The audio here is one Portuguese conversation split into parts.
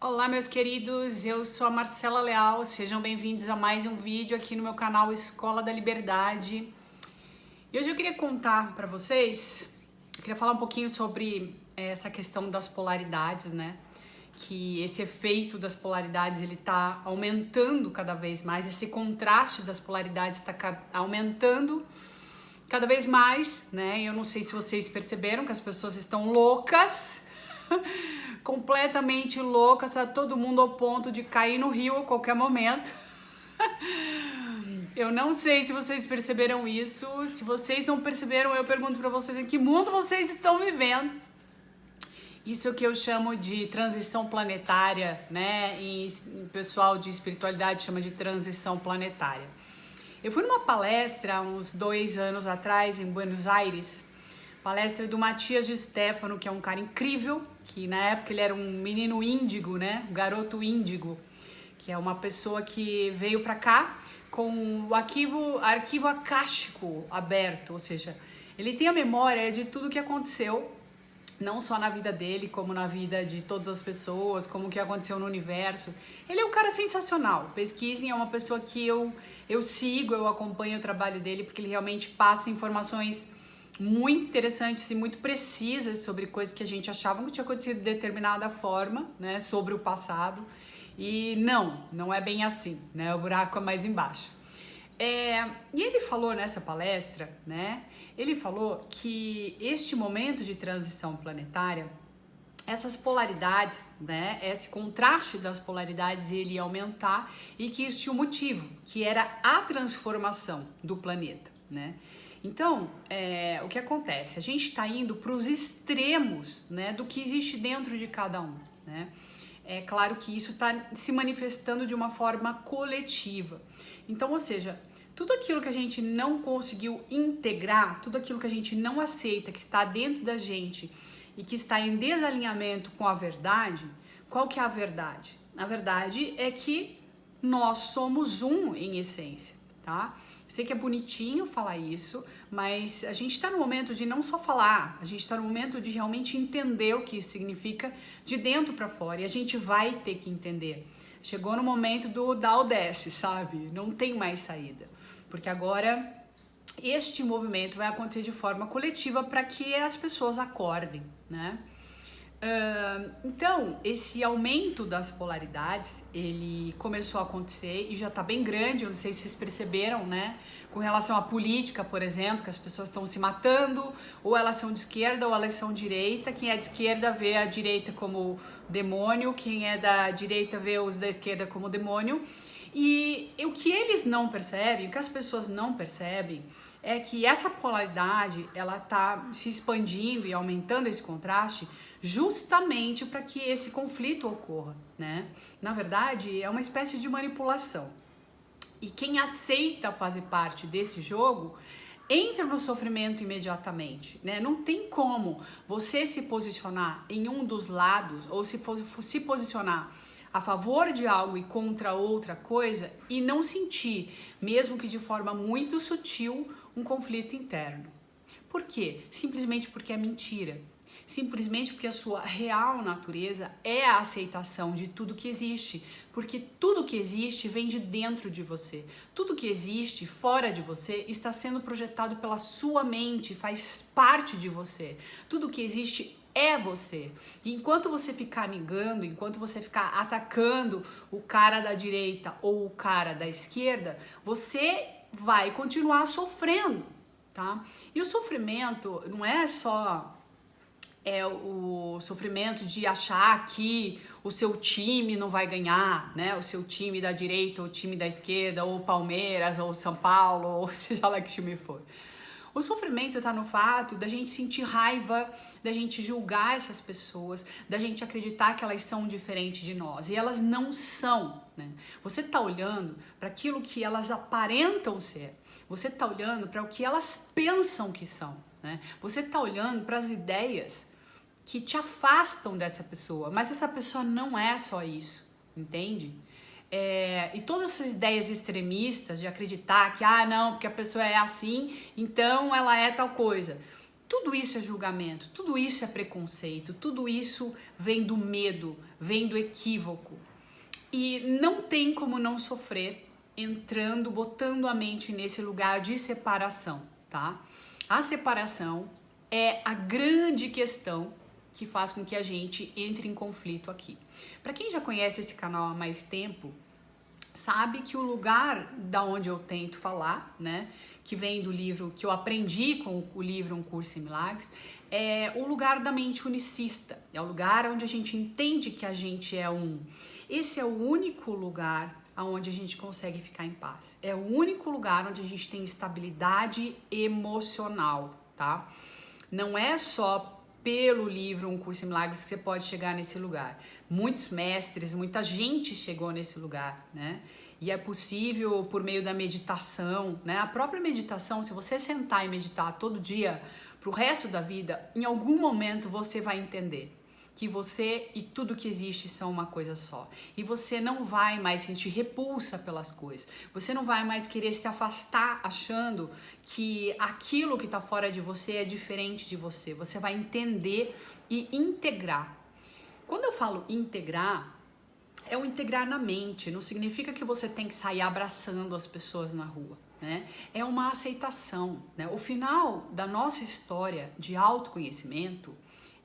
Olá, meus queridos, eu sou a Marcela Leal, sejam bem-vindos a mais um vídeo aqui no meu canal Escola da Liberdade. E hoje eu queria contar para vocês, eu queria falar um pouquinho sobre essa questão das polaridades, né? Que esse efeito das polaridades, ele tá aumentando cada vez mais, esse contraste das polaridades está aumentando cada vez mais, né? Eu não sei se vocês perceberam que as pessoas estão loucas, completamente loucas, tá todo mundo ao ponto de cair no rio a qualquer momento. Eu não sei se vocês perceberam isso. Se vocês não perceberam, eu pergunto pra vocês em que mundo vocês estão vivendo. Isso que eu chamo de transição planetária, né? E o pessoal de espiritualidade chama de transição planetária. Eu fui numa palestra há uns 2 anos atrás em Buenos Aires, palestra do Matias de Stefano, que é um cara incrível, que na época ele era um menino índigo, né? Um garoto índigo, que é uma pessoa que veio pra cá com o arquivo akáshico aberto, ou seja, ele tem a memória de tudo que aconteceu, não só na vida dele, como na vida de todas as pessoas, como o que aconteceu no universo. Ele é um cara sensacional. Pesquisem, é uma pessoa que eu sigo, eu acompanho o trabalho dele, porque ele realmente passa informações muito interessantes e muito precisas sobre coisas que a gente achava que tinha acontecido de determinada forma, né, sobre o passado. E não é bem assim, né? O buraco é mais embaixo. E ele falou nessa palestra, né? Ele falou que este momento de transição planetária, essas polaridades, né? Esse contraste das polaridades, ele ia aumentar e que isso tinha um motivo, que era a transformação do planeta, né? Então, o que acontece? A gente está indo para os extremos, né, do que existe dentro de cada um, né? É claro que isso está se manifestando de uma forma coletiva. Então, ou seja, tudo aquilo que a gente não conseguiu integrar, tudo aquilo que a gente não aceita, que está dentro da gente e que está em desalinhamento com a verdade, qual que é a verdade? A verdade é que nós somos um em essência, tá? Eu sei que é bonitinho falar isso, mas a gente está no momento de não só falar, a gente está no momento de realmente entender o que isso significa de dentro para fora, e a gente vai ter que entender. Chegou no momento do dá ou desce, sabe? Não tem mais saída, porque agora este movimento vai acontecer de forma coletiva para que as pessoas acordem, né? Então, esse aumento das polaridades, ele começou a acontecer e já tá bem grande, eu não sei se vocês perceberam, né? Com relação à política, por exemplo, que as pessoas estão se matando, ou elas são de esquerda ou elas são de direita. Quem é de esquerda vê a direita como demônio, quem é da direita vê os da esquerda como demônio. E o que eles não percebem, o que as pessoas não percebem, é que essa polaridade, ela tá se expandindo e aumentando esse contraste justamente para que esse conflito ocorra, né? Na verdade, é uma espécie de manipulação. E quem aceita fazer parte desse jogo entra no sofrimento imediatamente, né? Não tem como você se posicionar em um dos lados ou se posicionar a favor de algo e contra outra coisa e não sentir, mesmo que de forma muito sutil, um conflito interno. Por quê? Simplesmente porque é mentira. Simplesmente porque a sua real natureza é a aceitação de tudo que existe, porque tudo que existe vem de dentro de você. Tudo que existe fora de você está sendo projetado pela sua mente, faz parte de você. Tudo que existe é você. E enquanto você ficar negando, enquanto você ficar atacando o cara da direita ou o cara da esquerda, você vai continuar sofrendo, tá? E o sofrimento não é só o sofrimento de achar que o seu time não vai ganhar, né? O seu time da direita, ou o time da esquerda, ou Palmeiras, ou São Paulo, ou seja lá que time for. O sofrimento tá no fato da gente sentir raiva, da gente julgar essas pessoas, da gente acreditar que elas são diferentes de nós. E elas não são, né? Você tá olhando para aquilo que elas aparentam ser. Você tá olhando para o que elas pensam que são, né? Você tá olhando para as ideias que te afastam dessa pessoa, mas essa pessoa não é só isso, entende? E todas essas ideias extremistas de acreditar que, não, porque a pessoa é assim, então ela é tal coisa. Tudo isso é julgamento, tudo isso é preconceito, tudo isso vem do medo, vem do equívoco. E não tem como não sofrer entrando, botando a mente nesse lugar de separação, tá? A separação é a grande questão que faz com que a gente entre em conflito aqui. Para quem já conhece esse canal há mais tempo, sabe que o lugar da onde eu tento falar, né, que vem do livro, que eu aprendi com o livro Um Curso em Milagres, é o lugar da mente unicista, é o lugar onde a gente entende que a gente é um. Esse é o único lugar onde a gente consegue ficar em paz, é o único lugar onde a gente tem estabilidade emocional, tá? Não é só pelo livro Um Curso em Milagres que você pode chegar nesse lugar. Muitos mestres, muita gente chegou nesse lugar, né? E é possível por meio da meditação, né? A própria meditação, se você sentar e meditar todo dia pro resto da vida, em algum momento você vai entender que você e tudo que existe são uma coisa só. E você não vai mais sentir repulsa pelas coisas. Você não vai mais querer se afastar achando que aquilo que está fora de você é diferente de você. Você vai entender e integrar. Quando eu falo integrar, é o integrar na mente. Não significa que você tem que sair abraçando as pessoas na rua, né? É uma aceitação, né? O final da nossa história de autoconhecimento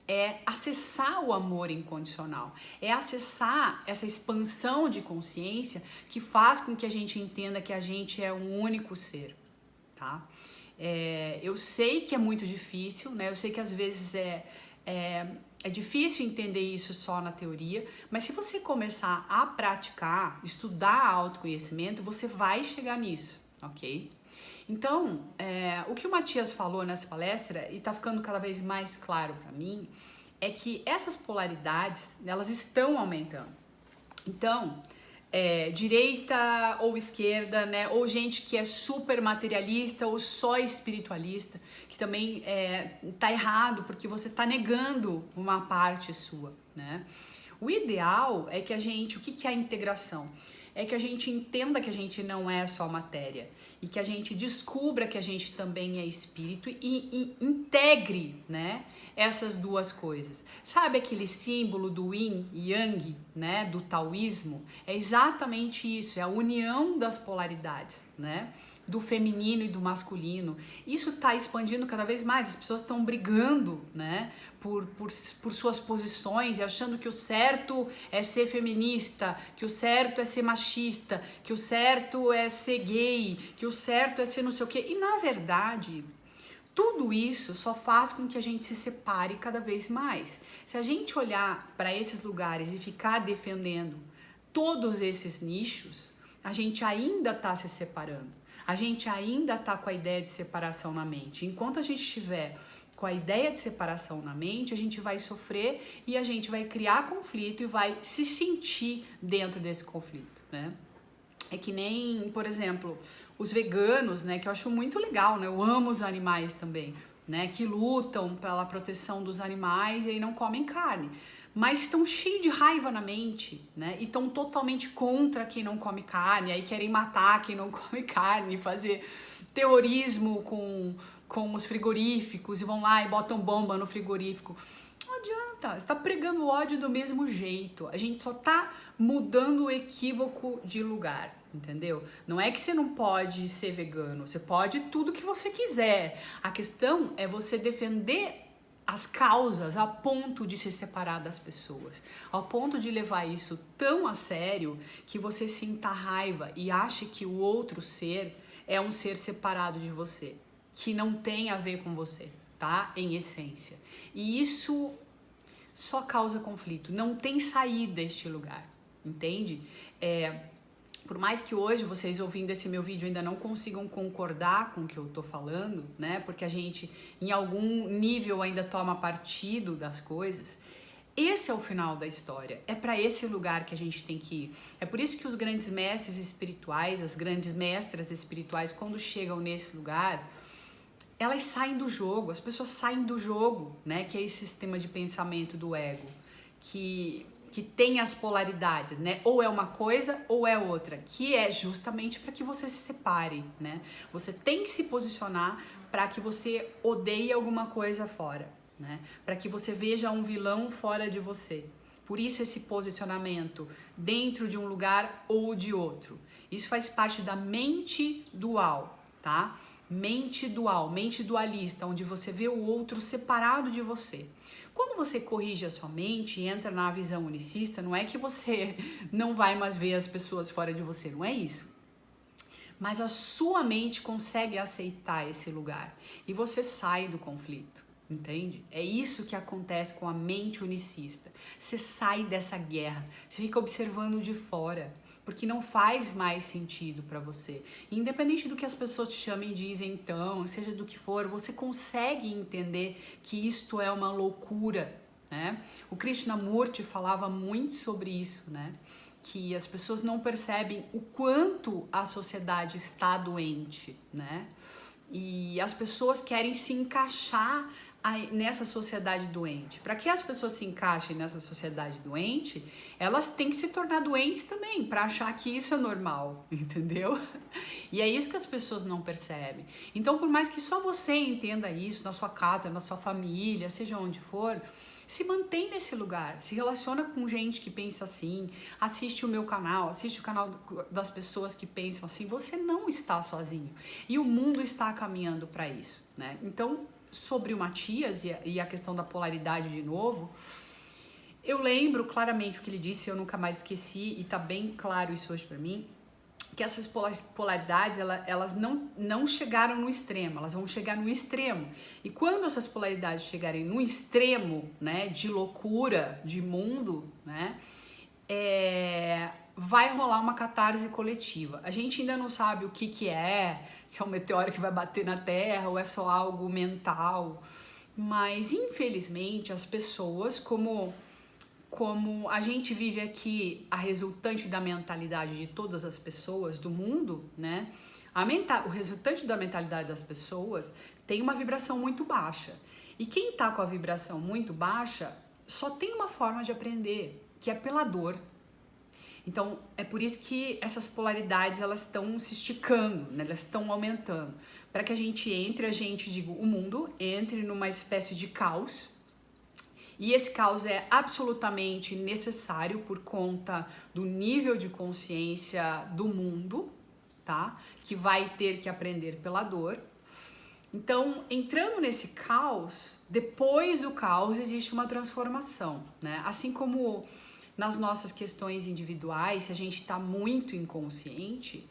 é acessar o amor incondicional, é acessar essa expansão de consciência que faz com que a gente entenda que a gente é um único ser, tá? Eu sei que é muito difícil, né? Eu sei que às vezes é difícil entender isso só na teoria, mas se você começar a praticar, estudar autoconhecimento, você vai chegar nisso, ok? Então, o que o Matias falou nessa palestra, e tá ficando cada vez mais claro para mim, é que essas polaridades, elas estão aumentando. Então, direita ou esquerda, né, ou gente que é super materialista ou só espiritualista, que também tá errado, porque você tá negando uma parte sua, né? O ideal é que a gente, o que é a integração? É que a gente entenda que a gente não é só matéria e que a gente descubra que a gente também é espírito e integre, né, essas duas coisas. Sabe aquele símbolo do yin e yang, né, do taoísmo? É exatamente isso, é a união das polaridades, né, do feminino e do masculino. Isso está expandindo cada vez mais, as pessoas estão brigando, né, por suas posições e achando que o certo é ser feminista, que o certo é ser machista, que o certo é ser gay, que o certo é ser não sei o quê. E na verdade, tudo isso só faz com que a gente se separe cada vez mais. Se a gente olhar para esses lugares e ficar defendendo todos esses nichos, a gente ainda está se separando. A gente ainda está com a ideia de separação na mente. Enquanto a gente estiver com a ideia de separação na mente, a gente vai sofrer e a gente vai criar conflito e vai se sentir dentro desse conflito, né? É que nem, por exemplo, os veganos, né, que eu acho muito legal, né? Eu amo os animais também, né, que lutam pela proteção dos animais e aí não comem carne, mas estão cheios de raiva na mente, né, e estão totalmente contra quem não come carne, aí querem matar quem não come carne, fazer terrorismo com os frigoríficos e vão lá e botam bomba no frigorífico. Não adianta, você está pregando ódio do mesmo jeito, a gente só está mudando o equívoco de lugar, entendeu? Não é que você não pode ser vegano, você pode tudo que você quiser. A questão é você defender as causas a ponto de se separar das pessoas, ao ponto de levar isso tão a sério que você sinta raiva e ache que o outro ser é um ser separado de você, que não tem a ver com você, tá? Em essência. E isso só causa conflito, não tem saída deste lugar, entende? Por mais que hoje vocês ouvindo esse meu vídeo ainda não consigam concordar com o que eu tô falando, né? Porque a gente em algum nível ainda toma partido das coisas. Esse é o final da história, é para esse lugar que a gente tem que ir. É por isso que os grandes mestres espirituais, as grandes mestras espirituais, quando chegam nesse lugar, elas saem do jogo, as pessoas saem do jogo, né? Que é esse sistema de pensamento do ego, que tem as polaridades, né? Ou é uma coisa ou é outra, que é justamente para que você se separe, né? Você tem que se posicionar para que você odeie alguma coisa fora, né? Para que você veja um vilão fora de você. Por isso esse posicionamento dentro de um lugar ou de outro. Isso faz parte da mente dual, tá? Mente dual, mente dualista, onde você vê o outro separado de você. Quando você corrige a sua mente e entra na visão unicista, não é que você não vai mais ver as pessoas fora de você, não é isso. Mas a sua mente consegue aceitar esse lugar e você sai do conflito, entende? É isso que acontece com a mente unicista. Você sai dessa guerra, você fica observando de fora, porque não faz mais sentido para você. Independente do que as pessoas te chamem e dizem então, seja do que for, você consegue entender que isto é uma loucura, né? O Krishnamurti falava muito sobre isso, né? Que as pessoas não percebem o quanto a sociedade está doente, né? E as pessoas querem se encaixar nessa sociedade doente. Para que as pessoas se encaixem nessa sociedade doente, elas têm que se tornar doentes também, para achar que isso é normal, entendeu? E é isso que as pessoas não percebem. Então, por mais que só você entenda isso na sua casa, na sua família, seja onde for, se mantém nesse lugar, se relaciona com gente que pensa assim, assiste o meu canal, assiste o canal das pessoas que pensam assim, você não está sozinho. E o mundo está caminhando para isso, né? Então, sobre o Matias e a questão da polaridade de novo, eu lembro claramente o que ele disse, eu nunca mais esqueci, e tá bem claro isso hoje para mim, que essas polaridades, elas não chegaram no extremo, elas vão chegar no extremo. E quando essas polaridades chegarem no extremo, né, de loucura, de mundo, né, vai rolar uma catarse coletiva. A gente ainda não sabe o que é, se é um meteoro que vai bater na Terra ou é só algo mental. Mas, infelizmente, as pessoas, como a gente vive aqui a resultante da mentalidade de todas as pessoas do mundo, né? O resultante da mentalidade das pessoas tem uma vibração muito baixa. E quem tá com a vibração muito baixa só tem uma forma de aprender, que é pela dor. Então, é por isso que essas polaridades, elas estão se esticando, né? Elas estão aumentando. Para que a gente digo, o mundo entre numa espécie de caos. E esse caos é absolutamente necessário por conta do nível de consciência do mundo, tá? Que vai ter que aprender pela dor. Então, entrando nesse caos, depois do caos existe uma transformação, né? Assim como nas nossas questões individuais, se a gente está muito inconsciente,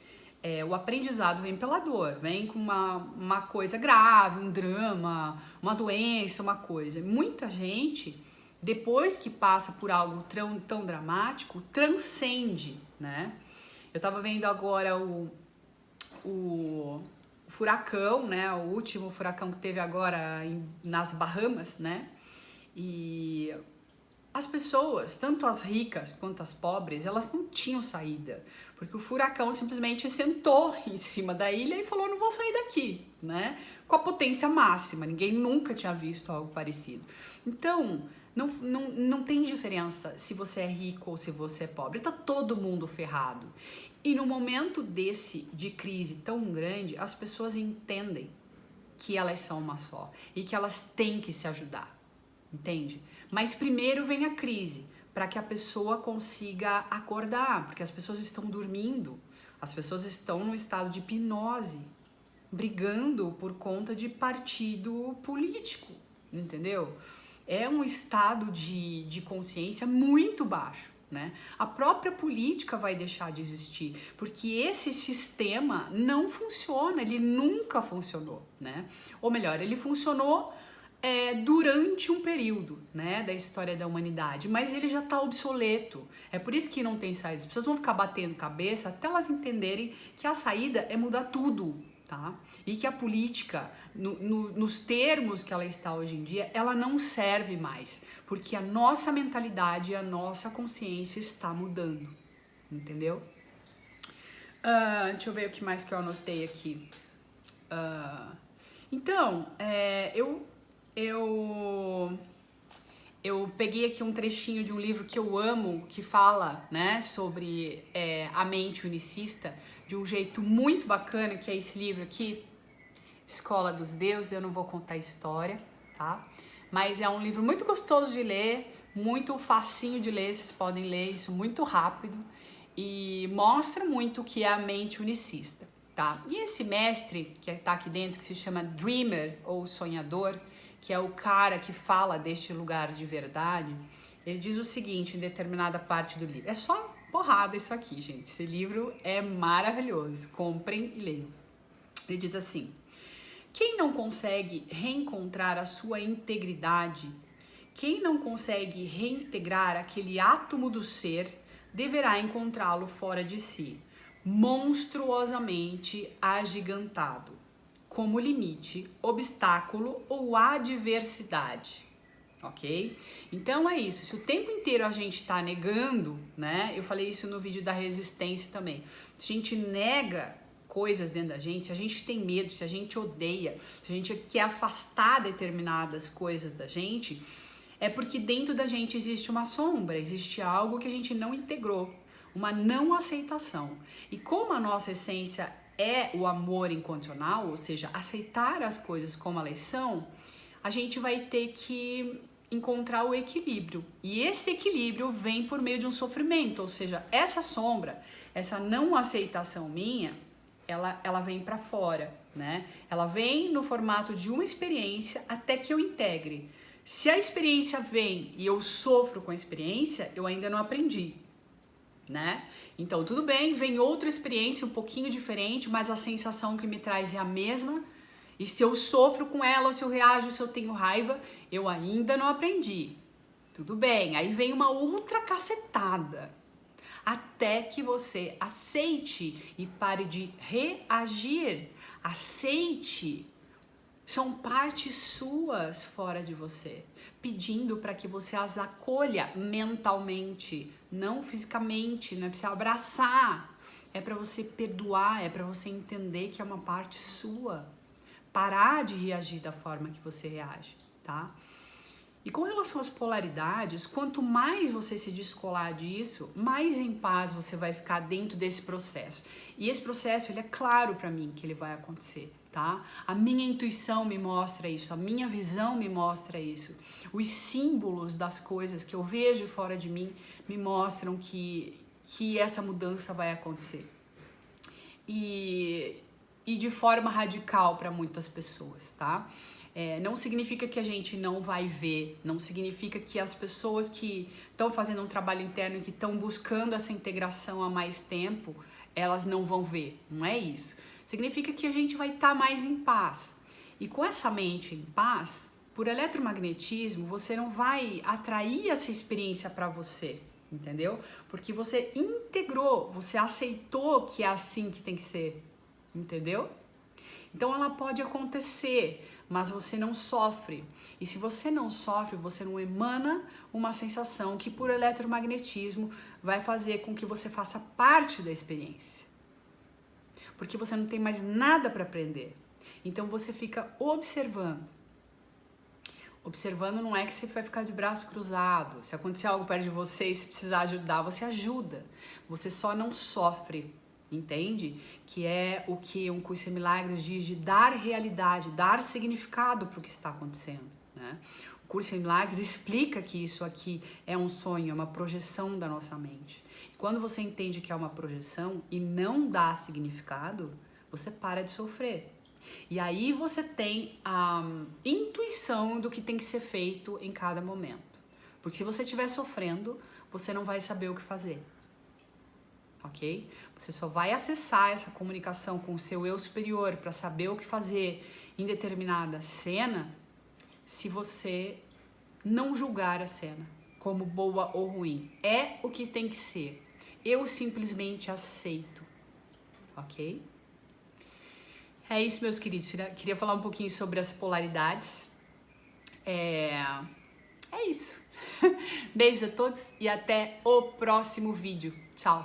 o aprendizado vem pela dor, vem com uma coisa grave, um drama, uma doença, uma coisa. Muita gente, depois que passa por algo tão dramático, transcende, né? Eu tava vendo agora o furacão, né? O último furacão que teve agora nas Bahamas, né? E as pessoas, tanto as ricas quanto as pobres, elas não tinham saída, porque o furacão simplesmente sentou em cima da ilha e falou, não vou sair daqui, né? Com a potência máxima, ninguém nunca tinha visto algo parecido. Então, não tem diferença se você é rico ou se você é pobre, tá todo mundo ferrado. E no momento de crise tão grande, as pessoas entendem que elas são uma só e que elas têm que se ajudar, entende? Mas primeiro vem a crise, para que a pessoa consiga acordar, porque as pessoas estão dormindo, as pessoas estão no estado de hipnose, brigando por conta de partido político, entendeu? É um estado de consciência muito baixo, né? A própria política vai deixar de existir, porque esse sistema não funciona, ele nunca funcionou, né? Ou melhor, ele funcionou durante um período, né, da história da humanidade, mas ele já está obsoleto. É por isso que não tem saída. As pessoas vão ficar batendo cabeça até elas entenderem que a saída é mudar tudo, tá? E que a política, nos termos que ela está hoje em dia, ela não serve mais, porque a nossa mentalidade e a nossa consciência está mudando, entendeu? Deixa eu ver o que mais que eu anotei aqui. Então, eu peguei aqui um trechinho de um livro que eu amo, que fala, né, sobre a mente unicista de um jeito muito bacana, que é esse livro aqui. Escola dos Deuses, eu não vou contar a história, tá? Mas é um livro muito gostoso de ler, muito facinho de ler, vocês podem ler isso muito rápido e mostra muito o que é a mente unicista, tá? E esse mestre que tá aqui dentro, que se chama Dreamer ou Sonhador, que é o cara que fala deste lugar de verdade, ele diz o seguinte em determinada parte do livro. É só porrada isso aqui, gente. Esse livro é maravilhoso. Comprem e leiam. Ele diz assim: quem não consegue reencontrar a sua integridade, quem não consegue reintegrar aquele átomo do ser, deverá encontrá-lo fora de si, monstruosamente agigantado, como limite, obstáculo ou adversidade. Ok? Então é isso. Se o tempo inteiro a gente tá negando, né? Eu falei isso no vídeo da resistência também. Se a gente nega coisas dentro da gente, se a gente tem medo, se a gente odeia, se a gente quer afastar determinadas coisas da gente, é porque dentro da gente existe uma sombra, existe algo que a gente não integrou, uma não aceitação. E como a nossa essência é o amor incondicional, ou seja, aceitar as coisas como elas são, a gente vai ter que encontrar o equilíbrio. E esse equilíbrio vem por meio de um sofrimento, ou seja, essa sombra, essa não aceitação minha, ela vem para fora, né? Ela vem no formato de uma experiência até que eu integre. Se a experiência vem e eu sofro com a experiência, eu ainda não aprendi, né? Então, tudo bem, vem outra experiência um pouquinho diferente, mas a sensação que me traz é a mesma. E se eu sofro com ela, ou se eu reajo, se eu tenho raiva, eu ainda não aprendi. Tudo bem, aí vem uma outra cacetada. Até que você aceite e pare de reagir. Aceite. São partes suas fora de você, pedindo para que você as acolha mentalmente, não fisicamente, não é para você abraçar. É para você perdoar, é para você entender que é uma parte sua. Parar de reagir da forma que você reage, tá? E com relação às polaridades, quanto mais você se descolar disso, mais em paz você vai ficar dentro desse processo. E esse processo, ele é claro para mim que ele vai acontecer, tá? A minha intuição me mostra isso, a minha visão me mostra isso. Os símbolos das coisas que eu vejo fora de mim me mostram que essa mudança vai acontecer. E de forma radical para muitas pessoas, tá? Não significa que a gente não vai ver, não significa que as pessoas que estão fazendo um trabalho interno e que estão buscando essa integração há mais tempo, elas não vão ver, não é isso. Significa que a gente vai estar mais em paz. E com essa mente em paz, por eletromagnetismo, você não vai atrair essa experiência para você, entendeu? Porque você integrou, você aceitou que é assim que tem que ser, entendeu? Então ela pode acontecer, mas você não sofre. E se você não sofre, você não emana uma sensação que por eletromagnetismo vai fazer com que você faça parte da experiência. Porque você não tem mais nada para aprender. Então você fica observando. Observando não é que você vai ficar de braço cruzado. Se acontecer algo perto de você e se precisar ajudar, você ajuda. Você só não sofre. Entende? Que é o que um curso em milagres diz de dar realidade, dar significado para o que está acontecendo, né? O curso em milagres explica que isso aqui é um sonho, é uma projeção da nossa mente. E quando você entende que é uma projeção e não dá significado, você para de sofrer. E aí você tem a intuição do que tem que ser feito em cada momento. Porque se você estiver sofrendo, você não vai saber o que fazer. Ok? Você só vai acessar essa comunicação com o seu eu superior para saber o que fazer em determinada cena se você não julgar a cena como boa ou ruim. É o que tem que ser. Eu simplesmente aceito. Ok? É isso, meus queridos. Queria falar um pouquinho sobre as polaridades. É isso. Beijos a todos e até o próximo vídeo. Tchau.